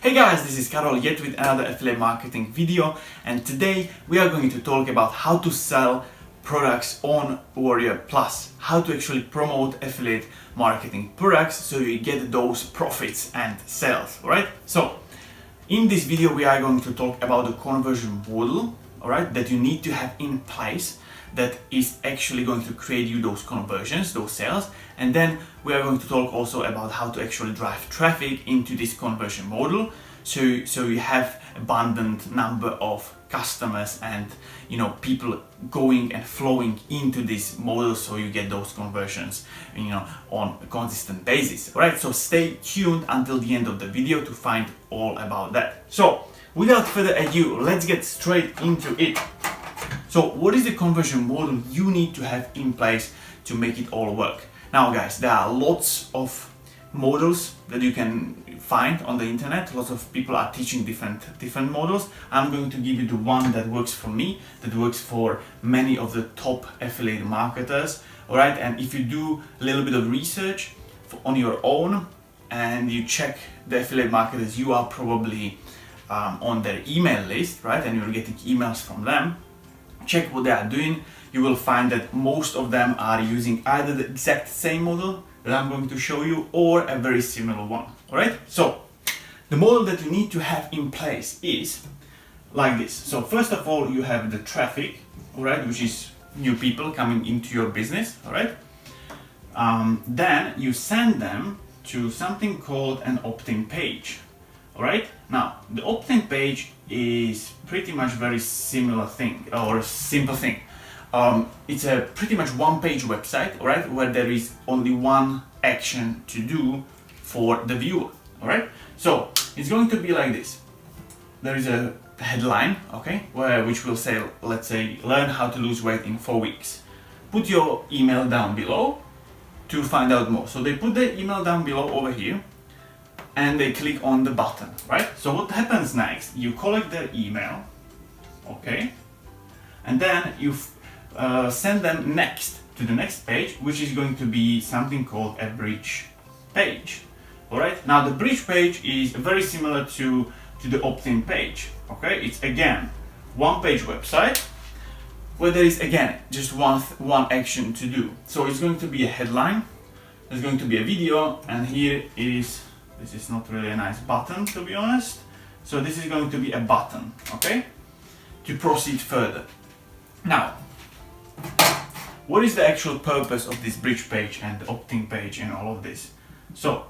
Hey guys, this is Karol yet with another affiliate marketing video, and today we are going to talk about how to sell products on WarriorPlus, how to actually promote affiliate marketing products so you get those profits and sales, alright? So in this video we are going to talk about the conversion model, alright, that you need to have in place that is actually going to create you those conversions, those sales. And then we are going to talk also about how to actually drive traffic into this conversion model so you have abundant number of customers and people going and flowing into this model so you get those conversions on a consistent basis. All right, so stay tuned until the end of the video to find all about that. So without further ado, let's get straight into it. So what is the conversion model you need to have in place to make it all work? Now guys, there are lots of models that you can find on the internet. Lots of people are teaching different models. I'm going to give you the one that works for me, that works for many of the top affiliate marketers. All right, and if you do a little bit of research on your own and you check the affiliate marketers, you are probably on their email list, right? And you're getting emails from them. Check what they are doing. You will find that most of them are using either the exact same model that I'm going to show you or a very similar one. All right, so the model that you need to have in place is like this. So first of all, you have the traffic, all right, which is new people coming into your business. All right, then you send them to something called an opt-in page. All right, now the opt-in page is pretty much very similar thing or simple thing. It's a pretty much one-page website, all right, where there is only one action to do for the viewer. All right, so it's going to be like this. There is a headline, okay, which will say, let's say, learn how to lose weight in 4 weeks. Put your email down below to find out more. So they put the email down below over here and they click on the button, right? So what happens next? You collect their email, okay, and then you send them next to the next page, which is going to be something called a bridge page. All right, now the bridge page is very similar to the opt-in page. Okay, it's again one-page website where there is again just one action to do. So it's going to be a headline, there's going to be a video, and here is, this is not really a nice button, to be honest. So this is going to be a button, okay, to proceed further. Now, what is the actual purpose of this bridge page and the opt-in page and all of this? So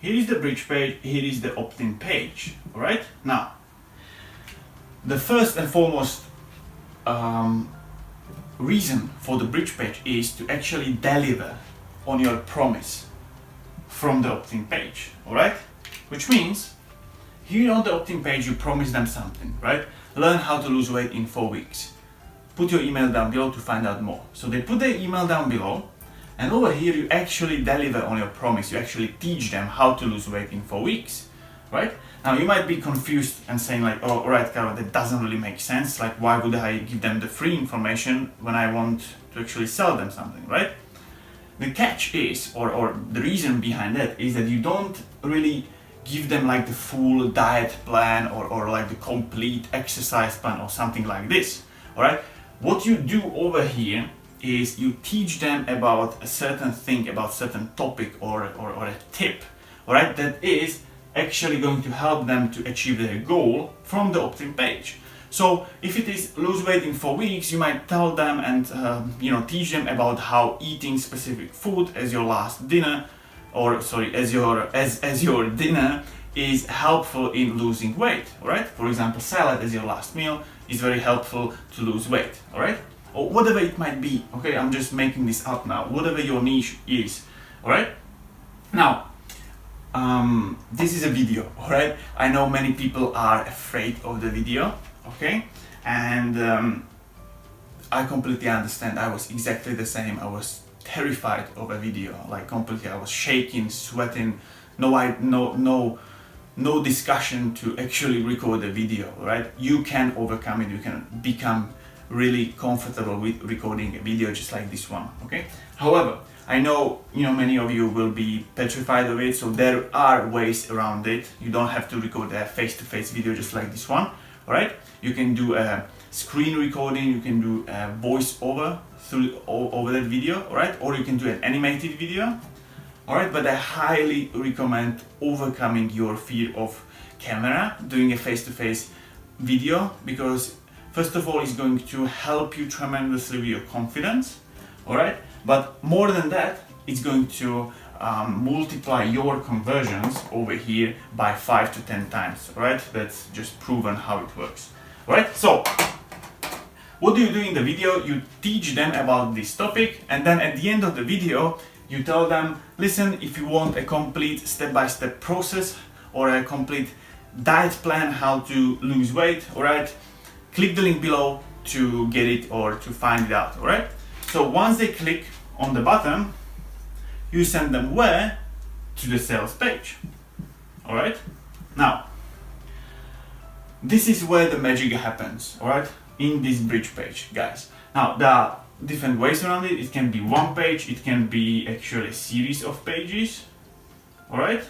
here is the bridge page, here is the opt-in page, all right? Now, the first and foremost reason for the bridge page is to actually deliver on your promise from the opt-in page, all right? Which means here on the opt-in page you promise them something, right? Learn how to lose weight in 4 weeks. Put your email down below to find out more. So they put their email down below, and over here you actually deliver on your promise. You actually teach them how to lose weight in 4 weeks, right? Now you might be confused and saying like, oh, all right, Karol, that doesn't really make sense. Like, why would I give them the free information when I want to actually sell them something, right? The catch is, or the reason behind that is that you don't really give them like the full diet plan or like the complete exercise plan or something like this, all right? What you do over here is you teach them about a certain thing, about certain topic or a tip, all right, that is actually going to help them to achieve their goal from the opt-in page. So if it is lose weight in 4 weeks, you might tell them and teach them about how eating specific food as your last dinner, or sorry, as your dinner is helpful in losing weight. All right, for example, salad as your last meal is very helpful to lose weight. All right, or whatever it might be. Okay, I'm just making this up now. Whatever your niche is. All right, now this is a video. All right, I know many people are afraid of the video. Okay, and I completely understand. I was exactly the same. I was terrified of a video, like completely. I was shaking, sweating. No discussion to actually record a video, right? You can overcome it. You can become really comfortable with recording a video just like this one, okay? However, I know, many of you will be petrified of it, so there are ways around it. You don't have to record a face-to-face video just like this one, all right? You can do a screen recording, you can do a voice over over that video, all right? Or you can do an animated video, all right? But I highly recommend overcoming your fear of camera, doing a face-to-face video, because first of all, it's going to help you tremendously with your confidence, all right? But more than that, it's going to multiply your conversions over here by 5 to 10 times, all right? That's just proven how it works, all right? So what do you do in the video? You teach them about this topic, and then at the end of the video, you tell them, listen, if you want a complete step-by-step process or a complete diet plan how to lose weight, all right, click the link below to get it or to find it out, all right? So once they click on the button, you send them where? To the sales page, all right? Now, this is where the magic happens, all right? In this bridge page, guys. Now, there are different ways around it. It can be one page, it can be actually a series of pages, all right?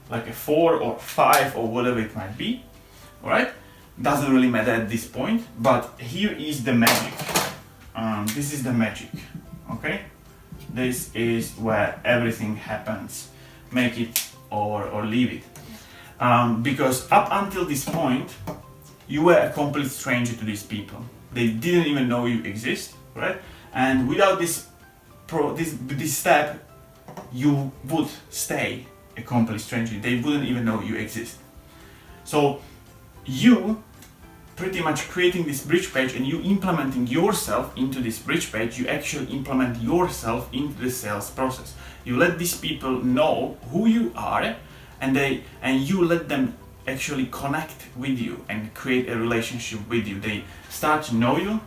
Like a 4 or 5 or whatever it might be, all right? Doesn't really matter at this point, but here is the magic. This is the magic, okay? This is where everything happens. Make it or leave it. Because up until this point, you were a complete stranger to these people. They didn't even know you exist, right? And without this step, you would stay a complete stranger. They wouldn't even know you exist. So you pretty much creating this bridge page and you implementing yourself into this bridge page, you actually implement yourself into the sales process. You let these people know who you are, and you let them actually connect with you and create a relationship with you. They start to know you,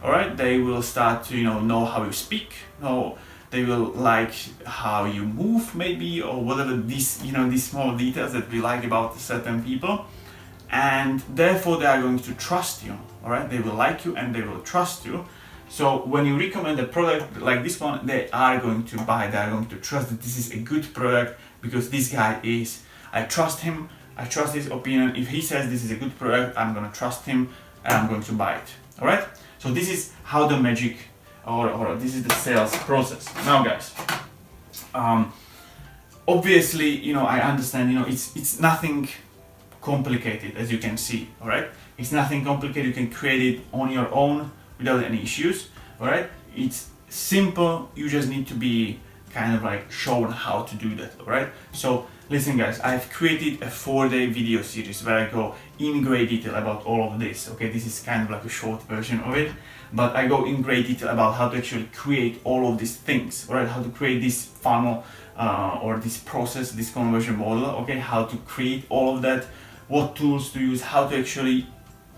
all right? They will start to know how you speak, they will like how you move maybe, or whatever these small details that we like about certain people. And therefore they are going to trust you, all right? They will like you and they will trust you. So when you recommend a product like this one, they are going to buy, they are going to trust that this is a good product because this guy I trust him, I trust his opinion. If he says this is a good product, I'm going to trust him and I'm going to buy it, all right? So this is how the magic, or this is the sales process. Now guys, obviously, I understand, it's nothing complicated, as you can see, all right? It's nothing complicated. You can create it on your own without any issues, all right? It's simple. You just need to be kind of like shown how to do that, all right? So listen guys, I've created a 4-day video series where I go in great detail about all of this, okay? This is kind of like a short version of it, but I go in great detail about how to actually create all of these things, all right? How to create this funnel or this process, this conversion model, okay? How to create all of that, what tools to use, how to actually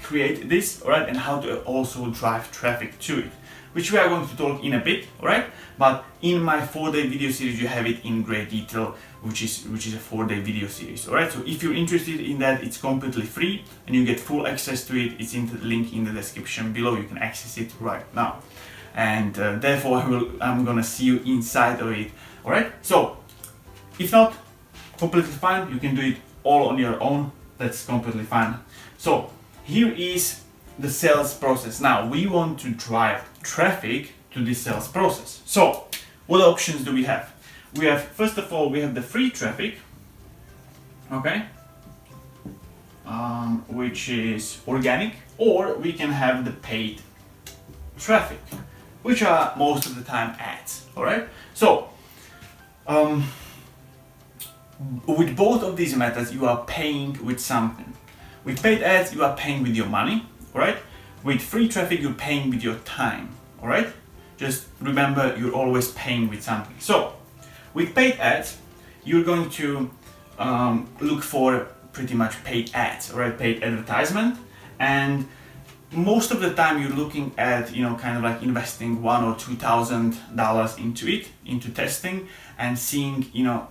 create this, all right? And how to also drive traffic to it, which we are going to talk in a bit, all right? But in my 4-day video series, you have it in great detail, which is a 4-day video series, all right? So if you're interested in that, it's completely free and you get full access to it. It's in the link in the description below. You can access it right now. And therefore, I'm gonna see you inside of it, all right? So if not, completely fine. You can do it all on your own. That's completely fine. So here is the sales process. Now we want to drive traffic to this sales process. So what options do we have? We have, first of all, we have the free traffic, okay, which is organic, or we can have the paid traffic, which are most of the time ads, all right? So with both of these methods, you are paying with something. With paid ads, you are paying with your money, all right? With free traffic, you're paying with your time, all right? Just remember, you're always paying with something. So with paid ads, you're going to look for pretty much paid ads, all right? Paid advertisement. And most of the time you're looking at, kind of like investing $1,000 or $2,000 into it, into testing and seeing,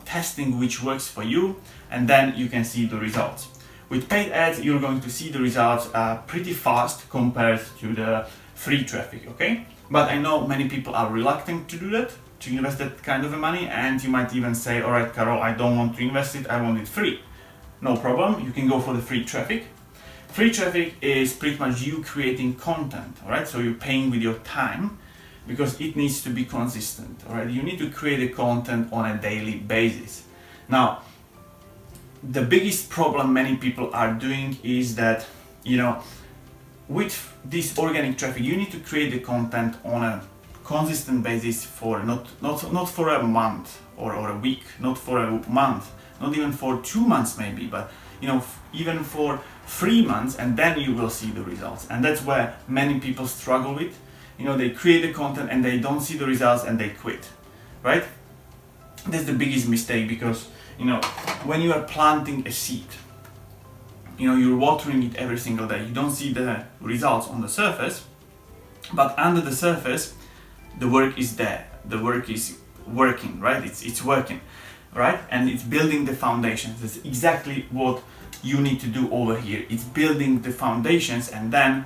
testing which works for you, and then you can see the results. With paid ads, you're going to see the results pretty fast compared to the free traffic, okay? But I know many people are reluctant to do that, to invest that kind of money, and you might even say, all right, Karol, I don't want to invest it, I want it free. No problem, you can go for the free traffic. Free traffic is pretty much you creating content, all right? So you're paying with your time because it needs to be consistent, all right? You need to create the content on a daily basis. Now, the biggest problem many people are doing is that, you know, with this organic traffic, you need to create the content on a consistent basis for not for a month or a week, not for a month, not even for 2 months maybe, but you know, even for 3 months, and then you will see the results. And that's where many people struggle with. You know, they create the content and they don't see the results and they quit, right? That's the biggest mistake, because you know, when you are planting a seed, you know, you're watering it every single day. You don't see the results on the surface, but under the surface, the work is there. The work is working, right? It's working, right? And it's building the foundations. That's exactly what you need to do over here. It's building the foundations, and then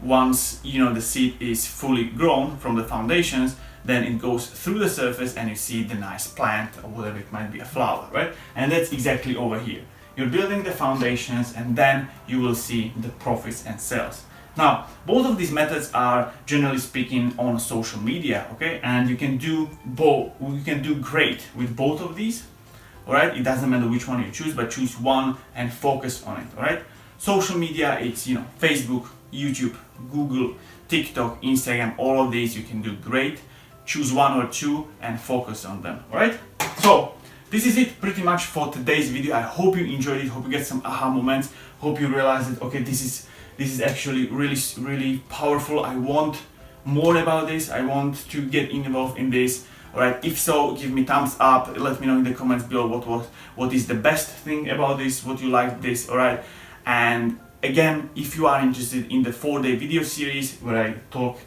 once you know the seed is fully grown from the foundations, then it goes through the surface and you see the nice plant, or whatever it might be, a flower, right? And that's exactly over here. You're building the foundations, and then you will see the profits and sales. Now, both of these methods are, generally speaking, on social media, okay? And you can do both. You can do great with both of these, all right? It doesn't matter which one you choose, but choose one and focus on it, all right? Social media, it's, you know, Facebook, YouTube, Google, TikTok, Instagram, all of these you can do great. Choose one or two and focus on them, all right? So this is it pretty much for today's video. I hope you enjoyed it. Hope you get some aha moments. Hope you realize that, okay, this is actually really powerful. I want more about this. I want to get involved in this. All right, if so, give me thumbs up. Let me know in the comments below what is the best thing about this, what you like this, all right? And again, if you are interested in the 4-day video series where I talk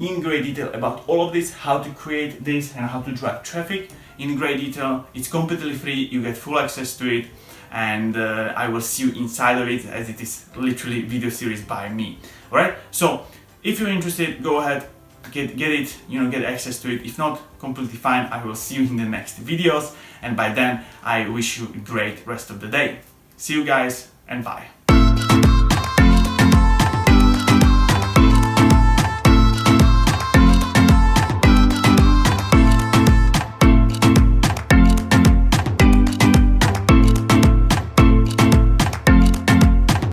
in great detail about all of this, how to create this and how to drive traffic in great detail, it's completely free. You get full access to it, and I will see you inside of it, as it is literally video series by me. All right, so if you're interested, go ahead, get it, you know, get access to it. If not, completely fine. I will see you in the next videos, and by then I wish you a great rest of the day. See you guys, and bye.